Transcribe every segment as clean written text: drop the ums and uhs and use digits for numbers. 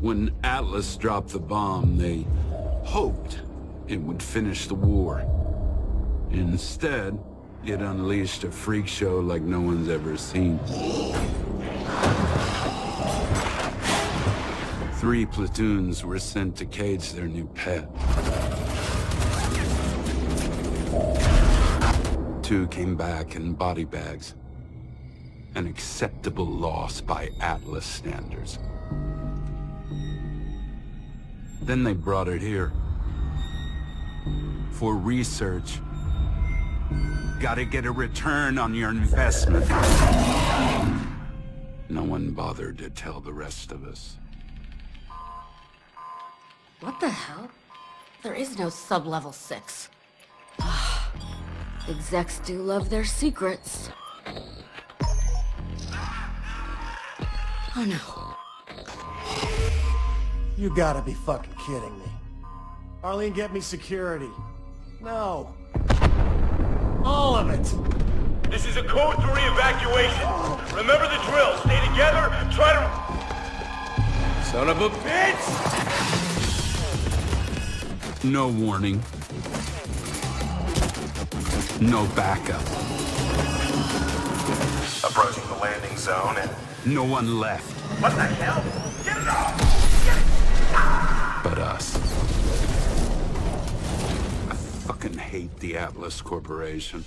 When Atlas dropped the bomb, they hoped it would finish the war. Instead, it unleashed a freak show like no one's ever seen. 3 platoons were sent to cage their new pet. 2 came back in body bags. An acceptable loss by Atlas standards. Then they brought it here. For research. Gotta get a return on your investment. No one bothered to tell the rest of us. What the hell? There is no sub-level 6. Execs do love their secrets. Oh no. You gotta be fucking kidding me. Arlene, get me security. No. All of it. This is a code 3 evacuation. Remember the drill. Stay together. Try to... Son of a bitch! No warning. No backup. Approaching the landing zone and... No one left. What the hell? Get it off! Get it! But us. I fucking hate the Atlas Corporation.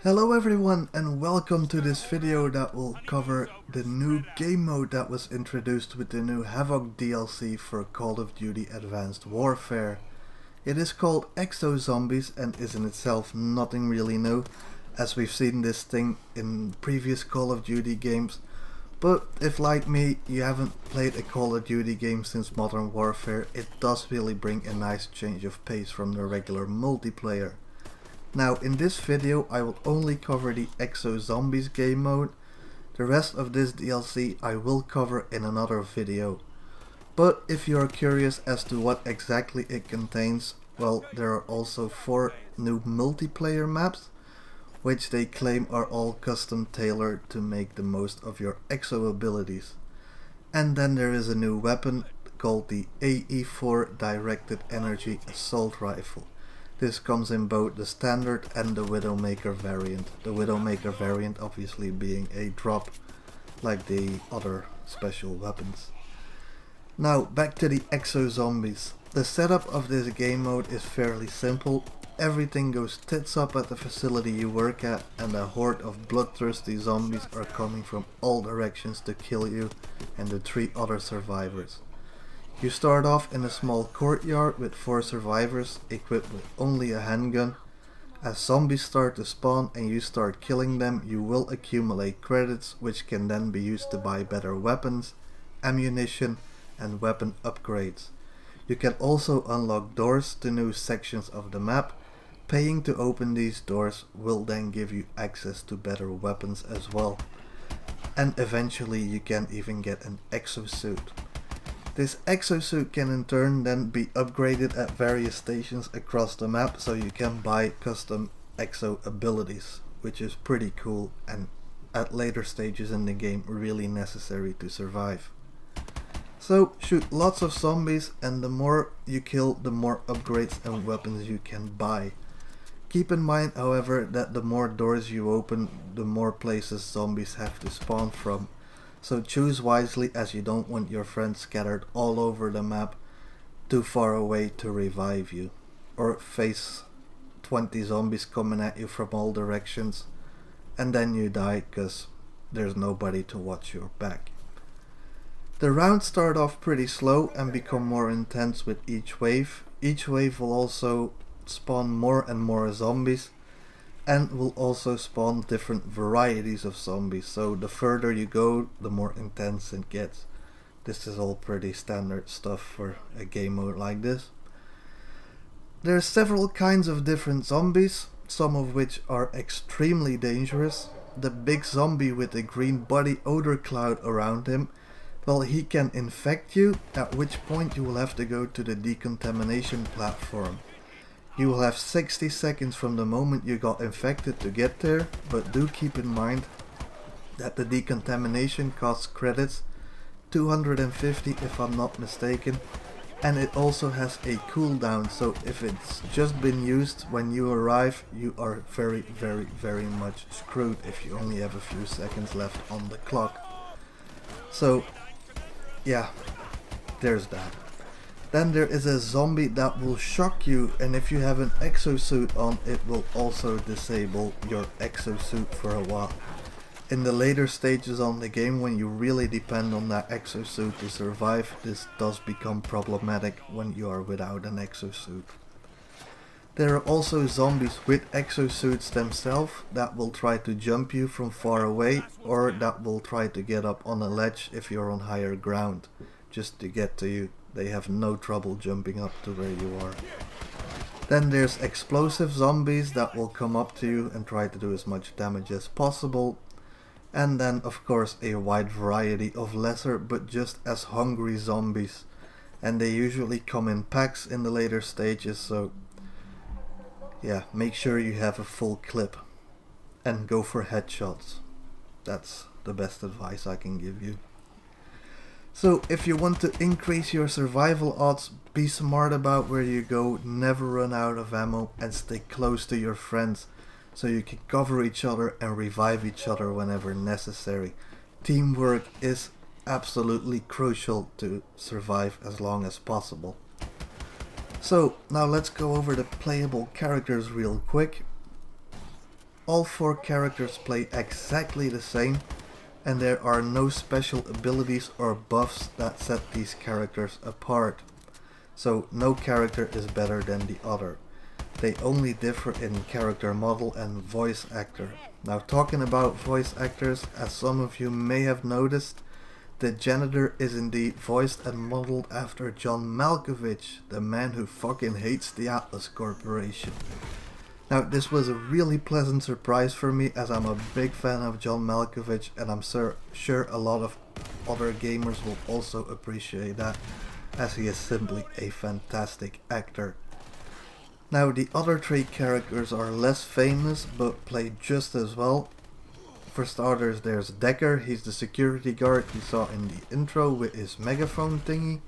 Hello everyone and welcome to this video that will cover the new game mode that was introduced with the new Havoc DLC for Call of Duty Advanced Warfare. It is called Exo-Zombies and is in itself nothing really new, as we've seen this thing in previous Call of Duty games. But if, like me, you haven't played a Call of Duty game since Modern Warfare, it does really bring a nice change of pace from the regular multiplayer. Now in this video I will only cover the Exo-Zombies game mode. The rest of this DLC I will cover in another video. But if you are curious as to what exactly it contains, well, there are also 4 new multiplayer maps, which they claim are all custom tailored to make the most of your exo abilities. And then there is a new weapon called the AE4 Directed Energy Assault Rifle. This comes in both the standard and the Widowmaker variant. The Widowmaker variant obviously being a drop like the other special weapons. Now back to the Exo-Zombies. The setup of this game mode is fairly simple. Everything goes tits up at the facility you work at, and a horde of bloodthirsty zombies are coming from all directions to kill you and the 3 other survivors. You start off in a small courtyard with 4 survivors equipped with only a handgun. As zombies start to spawn and you start killing them, you will accumulate credits which can then be used to buy better weapons, ammunition and weapon upgrades. You can also unlock doors to new sections of the map. Paying to open these doors will then give you access to better weapons as well. And eventually you can even get an exosuit. This exosuit can in turn then be upgraded at various stations across the map, so you can buy custom exo abilities, which is pretty cool and at later stages in the game really necessary to survive. So shoot lots of zombies, and the more you kill, the more upgrades and weapons you can buy. Keep in mind however that the more doors you open, the more places zombies have to spawn from. So choose wisely, as you don't want your friends scattered all over the map too far away to revive you, or face 20 zombies coming at you from all directions and then you die because there's nobody to watch your back. The rounds start off pretty slow and become more intense with each wave. Each wave will also spawn more and more zombies, and will also spawn different varieties of zombies, so the further you go the more intense it gets. This is all pretty standard stuff for a game mode like this. There are several kinds of different zombies, some of which are extremely dangerous. The big zombie with the green body odor cloud around him, well, he can infect you, at which point you will have to go to the decontamination platform. You will have 60 seconds from the moment you got infected to get there, but do keep in mind that the decontamination costs credits, 250 if I'm not mistaken, and it also has a cooldown, so if it's just been used when you arrive, you are very much screwed if you only have a few seconds left on the clock. So yeah, there's that. Then there is a zombie that will shock you, and if you have an exosuit on, it will also disable your exosuit for a while. In the later stages on the game, when you really depend on that exosuit to survive, this does become problematic when you are without an exosuit. There are also zombies with exosuits themselves that will try to jump you from far away, or that will try to get up on a ledge if you're on higher ground, just to get to you. They have no trouble jumping up to where you are. Then there's explosive zombies that will come up to you and try to do as much damage as possible. And then of course a wide variety of lesser but just as hungry zombies. And they usually come in packs in the later stages, so yeah, make sure you have a full clip. And go for headshots. That's the best advice I can give you. So if you want to increase your survival odds, be smart about where you go, never run out of ammo, and stay close to your friends so you can cover each other and revive each other whenever necessary. Teamwork is absolutely crucial to survive as long as possible. So now let's go over the playable characters real quick. All 4 characters play exactly the same, and there are no special abilities or buffs that set these characters apart. So no character is better than the other. They only differ in character model and voice actor. Now talking about voice actors, as some of you may have noticed, the janitor is indeed voiced and modeled after John Malkovich, the man who fucking hates the Atlas Corporation. Now this was a really pleasant surprise for me, as I'm a big fan of John Malkovich, and I'm sure a lot of other gamers will also appreciate that, as he is simply a fantastic actor. Now the other 3 characters are less famous but play just as well. For starters, there's Decker. He's the security guard you saw in the intro with his megaphone thingy.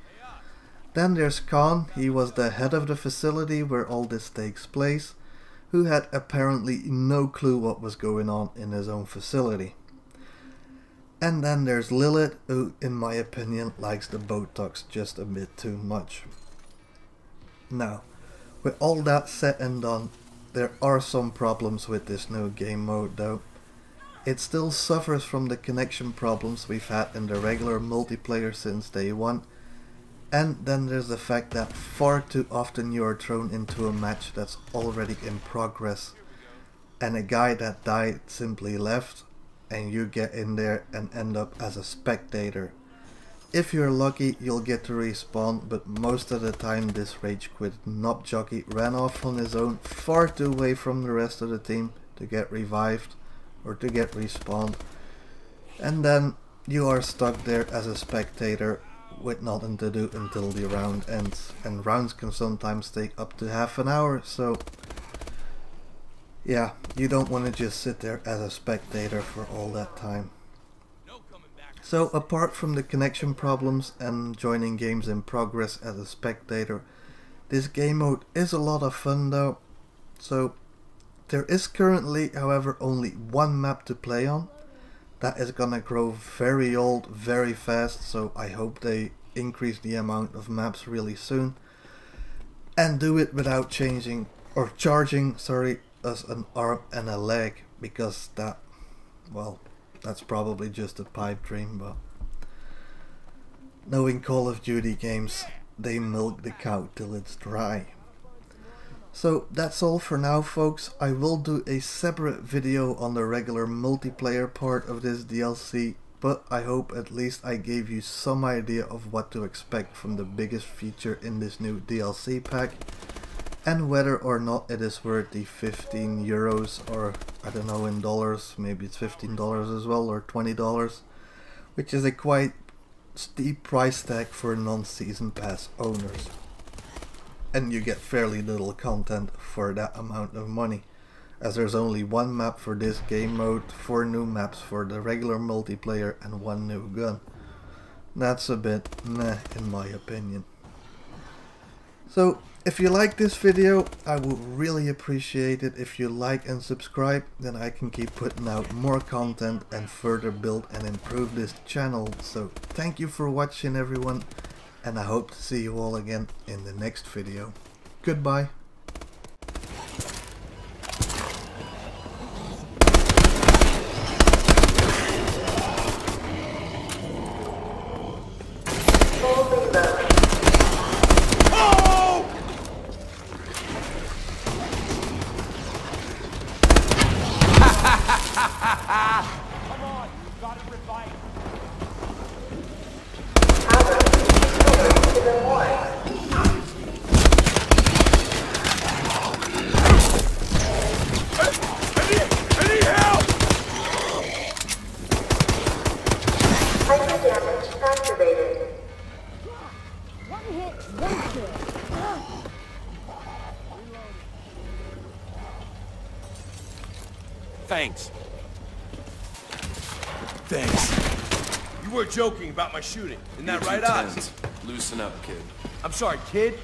Then there's Khan. He was the head of the facility where all this takes place, who had apparently no clue what was going on in his own facility. And then there's Lilith, who in my opinion likes the Botox just a bit too much. Now, with all that said and done, there are some problems with this new game mode though. It still suffers from the connection problems we've had in the regular multiplayer since day one. And then there's the fact that far too often you are thrown into a match that's already in progress, and a guy that died simply left, and you get in there and end up as a spectator. If you're lucky, you'll get to respawn, but most of the time this rage quit knob jockey ran off on his own far too away from the rest of the team to get revived or to get respawned, and then you are stuck there as a spectator with nothing to do until the round ends, and rounds can sometimes take up to half an hour, so yeah, you don't want to just sit there as a spectator for all that time. So apart from the connection problems and joining games in progress as a spectator, this game mode is a lot of fun though. So there is currently, however, only 1 map to play on. That is gonna grow very old very fast, so I hope they increase the amount of maps really soon, and do it without changing or charging us an arm and a leg, because that, well, that's probably just a pipe dream, but knowing Call of Duty games, they milk the cow till it's dry. So that's all for now folks. I will do a separate video on the regular multiplayer part of this DLC, but I hope at least I gave you some idea of what to expect from the biggest feature in this new DLC pack, and whether or not it is worth the 15 euros, or I don't know, in dollars, maybe it's $15 as well, or $20, which is a quite steep price tag for non-season pass owners. and you get fairly little content for that amount of money, as there's only one map for this game mode, 4 new maps for the regular multiplayer and 1 new gun. That's a bit meh in my opinion. So if you like this video, I would really appreciate it if you like and subscribe, then I can keep putting out more content and further build and improve this channel. So thank you for watching everyone, and I hope to see you all again in the next video. Goodbye. Come on, you've got to revive. To the morgue. I need help! Hyper damage activated. One hit, one kill. Thanks. Thanks. You were joking about my shooting. Isn't that right, Oz? Loosen up, kid. I'm sorry, kid.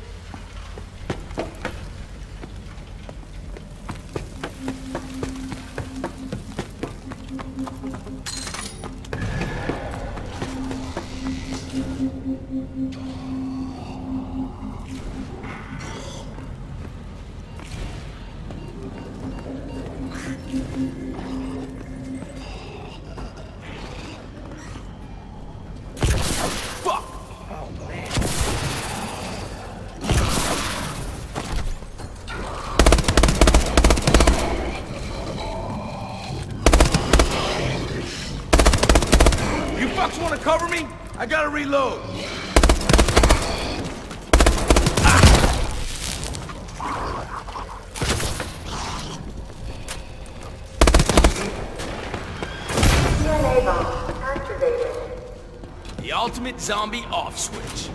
Want to cover me? I gotta reload. DNA bomb activated. The ultimate zombie off switch.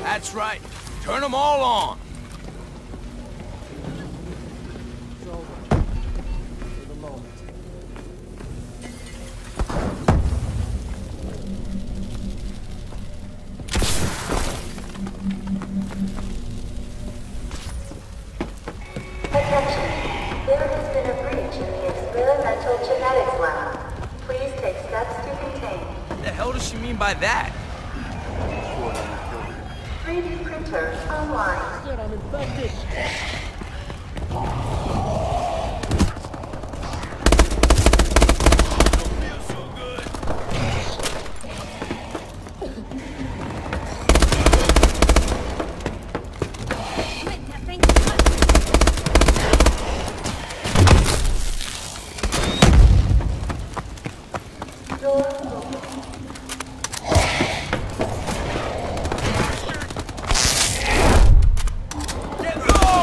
That's right. Turn them all on. It's over. For the moment. Attention. There has been a breach in the experimental genetics lab. Please take steps to contain. What the hell does she mean by that? 3D printer online. Shit, I'm infected. Door open. Get low!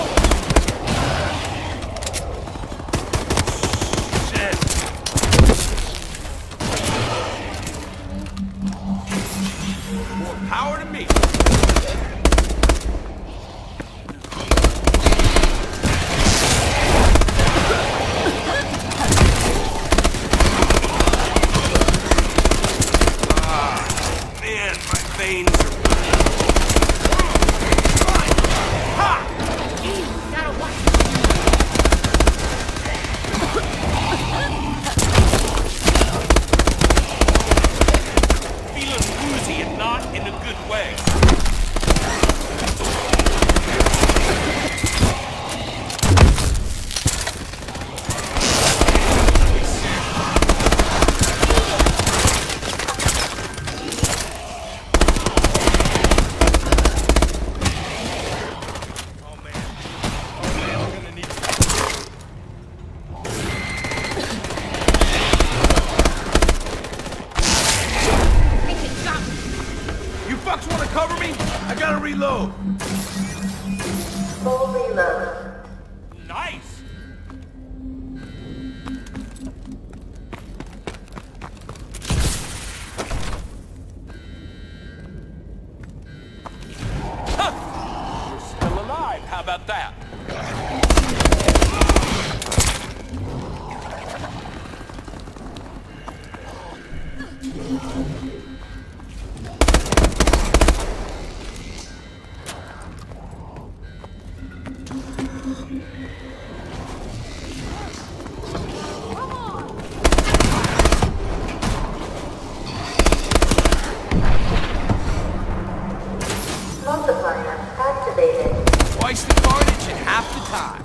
Full reload. Nice! You're still alive. How about that? Multiplier activated. Twice the carnage in half the time.